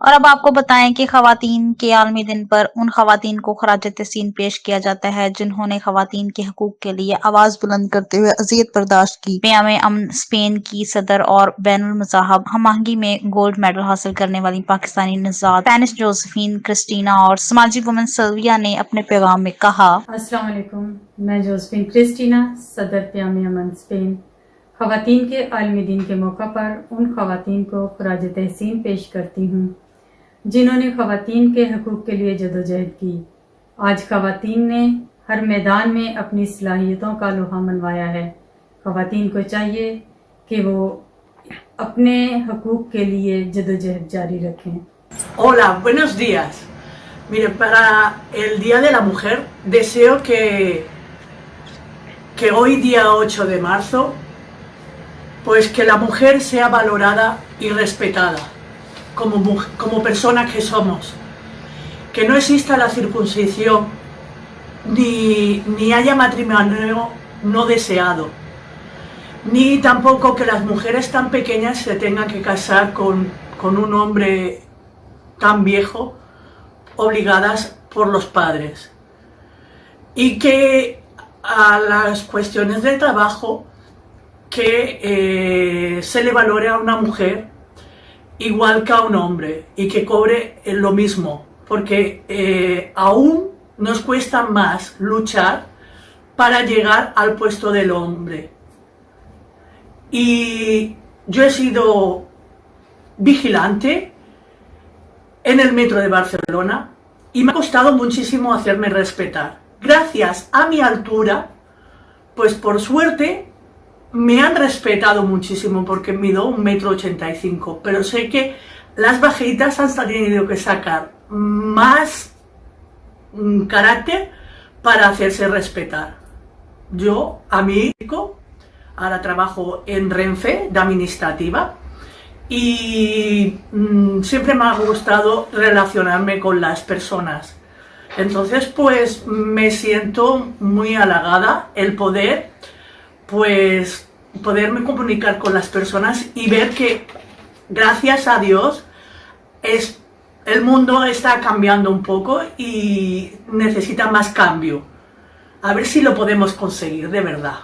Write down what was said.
और अब आपको बताएं कि खवातीन के आलमी दिन पर उन खवातीन को खराज तहसीन पेश किया जाता है जिन्होंने खवातीन के हकूक के लिए आवाज बुलंद करते हुए अजियत बर्दाश्त की। क़याम अमन स्पेन की सदर और बैनुल मज़ाहब हम आहंगी में गोल्ड मेडल हासिल करने वाली पाकिस्तानी नज़ात स्पेनिश जोसेफिन क्रिस्टीना और समाजी वुमन सिल्विया ने अपने पैगाम में कहा, अस्सलाम वालेकुम। मैं जोसेफिन क्रिस्टीना, सदर क़याम अमन स्पेन, ख़वातीन के आलमी दिन के मौका पर उन ख़वातीन को खराज तहसीन पेश करती हूँ जिन्होंने ख़वातीन के हकूक़ के लिए जदोजहद की। आज ख़वातीन ने हर मैदान में अपनी सलाहियतों का लोहा मनवाया है। ख़वातीन को चाहिए कि वो अपने हकूक़ के लिए जदोजहद जारी रखें। Hola, buenos días. Mire, para el Día de la Mujer deseo que hoy día 8 de marzo, pues que la mujer sea valorada y respetada como persona que somos, que no exista la circuncisión ni haya matrimonio no deseado, ni tampoco que las mujeres tan pequeñas se tengan que casar con un hombre tan viejo, obligadas por los padres, y que a las cuestiones de trabajo que se le valore a una mujer igual que a un hombre y que cobre lo mismo, porque aún nos cuesta más luchar para llegar al puesto del hombre. Y yo he sido vigilante en el metro de Barcelona y me ha costado muchísimo hacerme respetar. Gracias a mi altura, pues por suerte me han respetado muchísimo porque mido 1,85 m, pero sé que las bajitas han tenido que sacar más carácter para hacerse respetar. Yo, a mi hijo, ahora trabajo en Renfe de administrativa y siempre me ha gustado relacionarme con las personas. Entonces, pues me siento muy halagada el poderme comunicar con las personas y ver que, gracias a Dios, el mundo está cambiando un poco y necesita más cambio. A ver si lo podemos conseguir, de verdad.